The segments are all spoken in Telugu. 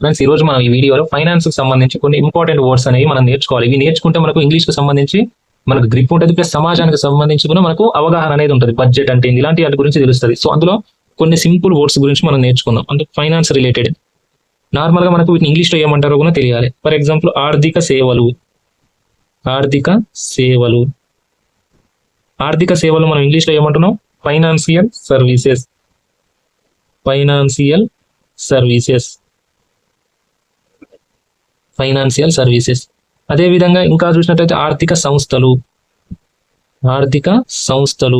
ఫ్రెండ్స్ ఈ రోజు మనం ఈ వీడియోలో ఫైనాన్స్ కి సంబంధించి కొన్ని ఇంపార్టెంట్ వర్డ్స్ అనేవి మనం నేర్చుకోవాలి. ఇవి నేర్చుకుంటే మనకు ఇంగ్లీష్ కి సంబంధించి మనకు గ్రిప్ ఉంటుంది, ప్లస్ సమాజానికి సంబంధించి కూడా మనకు అవగాహన అనేది ఉంటుంది. బడ్జెట్ అంటే ఇలాంటి వాటి గురించి తెలుస్తుంది. సో అందులో కొన్ని సింపుల్ వర్డ్స్ గురించి మనం నేర్చుకుందాం. అంటే ఫైనాన్స్ రిలేటెడ్. నార్మల్ గా మనకు వీటిని ఇంగ్లీష్ లో ఏమంటారో కూడా తెలియాలి. ఫర్ ఎగ్జాంపుల్ ఆర్థిక సేవలు. ఆర్థిక సేవలు. ఆర్థిక సేవలు మనం ఇంగ్లీష్ లో ఏమంటున్నాం? Financial services. Financial services. Financial services. అదే విధంగా ఇంకా చూసినట్లయితే ఆర్థిక సంస్థలు. ఆర్థిక సంస్థలు.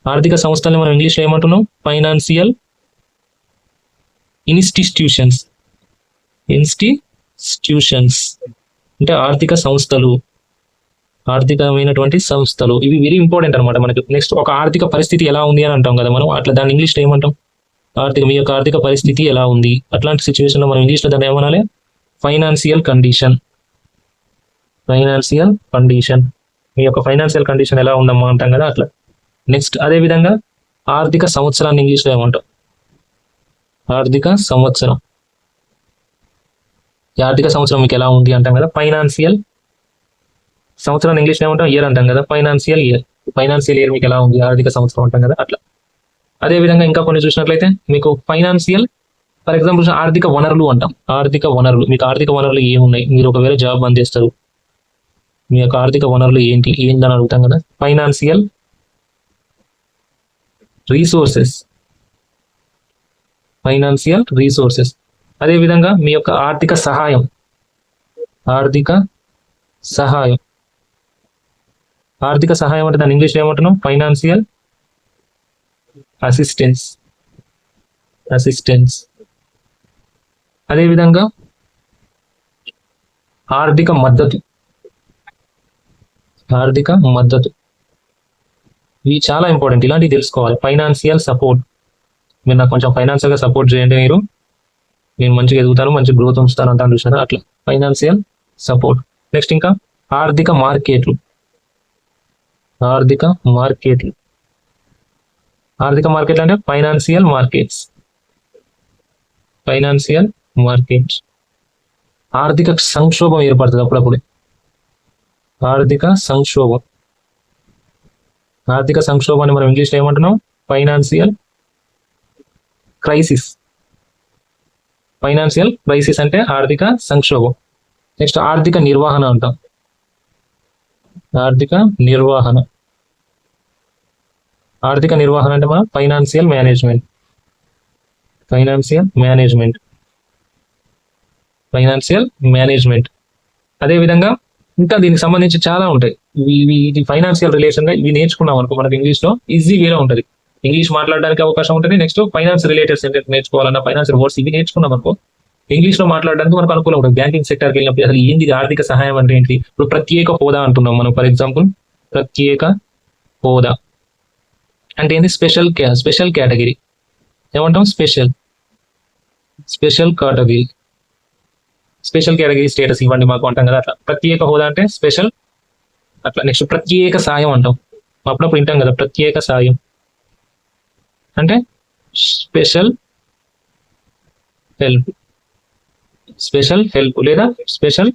ఆర్థిక సంస్థల్ని మనం ఇంగ్లీష్లో ఏమంటున్నాం? Financial institutions. ఇన్స్టిట్యూషన్స్ అంటే ఆర్థిక సంస్థలు, ఆర్థికమైనటువంటి సంస్థలు. ఇవి వెరీ ఇంపార్టెంట్ అనమాట మనకి. నెక్స్ట్ ఒక ఆర్థిక పరిస్థితి ఎలా ఉంది అని అంటాం కదా మనం, అట్లా దాన్ని ఇంగ్లీష్లో ఏమంటాం? మీ యొక్క ఆర్థిక పరిస్థితి ఎలా ఉంది, అట్లాంటి సిచ్యువేషన్లో మనం ఇంగ్లీష్లో దాన్ని ఏమనాలి? Financial condition. Financial condition. మీ యొక్క ఫైనాన్షియల్ కండిషన్ ఎలా ఉందమ్మా అంటాం కదా, అట్లా. నెక్స్ట్ అదే విధంగా ఆర్థిక సంవత్సరాన్ని ఇంగ్లీష్లో ఏమంటాం? ఆర్థిక సంవత్సరం. ఈ ఆర్థిక సంవత్సరం మీకు ఎలా ఉంది అంటాం కదా, ఫైనాన్షియల్ సంవత్సరాన్ని ఇంగ్లీష్లో ఏమంటాం? ఇయర్ అంటాం కదా, ఫైనాన్షియల్ ఇయర్. ఫైనాన్షియల్ ఇయర్ మీకు ఎలా ఉంది, ఆర్థిక సంవత్సరం అంటాం కదా, అట్లా. అదే విధంగా ఇంకా కొన్ని చూసినట్లయితే మీకు ఫైనాన్షియల్, ఫర్ ఎగ్జాంపుల్ ఆర్థిక వనరులు అంటాం. ఆర్థిక వనరులు. మీకు ఆర్థిక వనరులు ఏమున్నాయి, మీరు ఒకవేళ జాబ్ అందిస్తారు, మీ యొక్క ఆర్థిక వనరులు ఏందని అడుగుతాం కదా, ఫైనాన్షియల్ రీసోర్సెస్. Financial resources. అదే విధంగా మీ యొక్క ఆర్థిక సహాయం. ఆర్థిక సహాయం. ఆర్థిక సహాయం అంటే దాని ఇంగ్లీష్లో ఏమంటున్నాం? Financial assistance. అసిస్టెన్స్. అదేవిధంగా ఆర్థిక మద్దతు. ఆర్థిక మద్దతు. ఇవి చాలా ఇంపార్టెంట్, ఇలాంటివి తెలుసుకోవాలి. Financial support. మీరు నాకు కొంచెం ఫైనాన్షియల్గా సపోర్ట్ చేయండి, నేను మంచిగా ఎదుగుతాను, మంచి గ్రోత్ ఉంచుతాను అంటాను చూసారా, అట్లా. Financial support. నెక్స్ట్ ఇంకా ఆర్థిక మార్కెట్లు. ఆర్థిక మార్కెట్లు. ఆర్థిక మార్కెట్లు అంటే ఫైనాన్షియల్ మార్కెట్స్. Financial markets. ఆర్థిక సంక్షోభం ఏర్పడుతుంది అప్పుడప్పుడు. ఆర్థిక సంక్షోభం. ఆర్థిక సంక్షోభాన్ని మనం ఇంగ్లీష్లో ఏమంటున్నాం? Financial crisis. ఫైనాన్షియల్ క్రైసిస్ అంటే ఆర్థిక సంక్షోభం. నెక్స్ట్ ఆర్థిక నిర్వహణ అంటాం. ఆర్థిక నిర్వహణ. ఆర్థిక నిర్వహణ అంటే మనం financial management. Financial management. Financial management. అదేవిధంగా ఇంకా దీనికి సంబంధించి చాలా ఉంటాయి. ఇది ఫైనాన్షియల్ రిలేషన్గా ఇవి నేర్చుకున్నాం అనుకో మనకు ఇంగ్లీష్లో ఈజీ వేలో ఉంటుంది. ఇంగ్లీష్ మాట్లాడడానికి అవకాశం ఉంటుంది. నెక్స్ట్ ఫైనాన్స్ రిలేటెడ్ సెంటెన్స్ నేర్చుకోవాలన్నా ఫైనాన్షియల్ వర్డ్స్ ఇవి నేర్చుకున్నాం అనుకో ఇంగ్లీష్లో మాట్లాడడానికి మనకు అనుకూలం ఉంటుంది. బ్యాంకింగ్ సెక్టర్కి వెళ్ళినప్పుడు అసలు ఏంది ఆర్థిక సహాయం అంటే ఏంటి, ఇప్పుడు ప్రత్యేక హోదా అంటున్నాం మనం. ఫర్ ఎగ్జాంపుల్ ప్రత్యేక హోదా అంటే ఏంటి? స్పెషల్ కేటగిరీ ఏమంటాం? Special category. Special category status ఇవ్వండి మాకు అంటాం కదా, అట్లా. ప్రత్యేక హోదా అంటే స్పెషల్, అట్లా. నెక్స్ట్ ప్రత్యేక సాయం అంటాం. అప్పుడప్పుడు వింటాం కదా, ప్రత్యేక సాయం అంటే స్పెషల్ హెల్ప్. స్పెషల్ హెల్ప్ లేదా స్పెషల్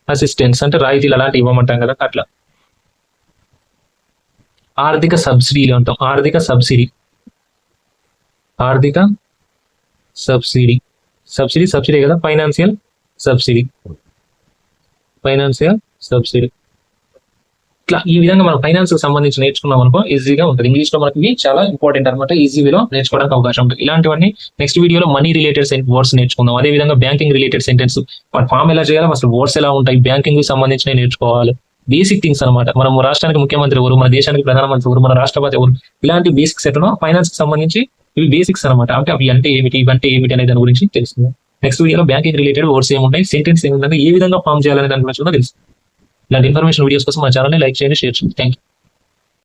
అసిస్టెన్స్ అంటే రాయితీలు అలాంటివి ఇవ్వమంటాం కదా, అట్లా. ఆర్థిక సబ్సిడీలు అంటాం. ఆర్థిక సబ్సిడీ. ఆర్థిక సబ్సిడీ. సబ్సిడీ కదా, ఫైనాన్షియల్ సబ్సిడీ. Financial subsidy. ఇట్లా ఈ విధంగా మనం ఫైనాన్స్ కి సంబంధించి నేర్చుకున్నాం అనుకో ఈజీగా ఉంటుంది. ఇంగ్లీష్లో మనకి ఇవి చాలా ఇంపార్టెంట్ అనమాట. ఈజీ వేలో నేర్చుకోవడానికి అవకాశం ఉంటుంది. ఇలాంటివన్నీ నెక్స్ట్ వీడియోలో మనీ రిలేటెడ్ వర్డ్స్ నేర్చుకుందాం. అదే విధంగా బ్యాంకింగ్ రిలేటెడ్ సెంటెన్స్ ఫామ్ ఎలా చేయాలి, అసలు వర్డ్స్ ఎలా ఉంటాయి, బ్యాంకింగ్ కి సంబంధించి నేర్చుకోవాలి. బేసిక్ థింగ్స్ అనమాట. మనం రాష్ట్రానికి ముఖ్యమంత్రి ఎవరు, మన దేశానికి ప్రధానమంత్రి ఎవరు, మన రాష్ట్రపతి ఎవరు, ఇలాంటి బేసిక్స్ ఎట్లా ఫైనాన్స్ కి సంబంధించి ఇవి బేసిక్స్ అనమాట. అంటే అవి అంటే ఏమిటి, ఇవంటే ఏమిటి అనే దాని గురించి తెలుస్తుంది. నెక్స్ట్ వీడియోలో బ్యాంకింగ్ రిలేటెడ్ వర్డ్స్ ఏముంటాయి, సెంటెన్స్ ఏముంటుంది, ఏ విధంగా ఫామ్ చేయాలనే దాని గురించి కూడా తెలుస్తుంది. ఇలాంటి ఇన్ఫర్మేషన్ వీడియోస్ కోసం మా ఛానల్ని లైక్ చేయండి, షేర్ చేయండి. Thank you.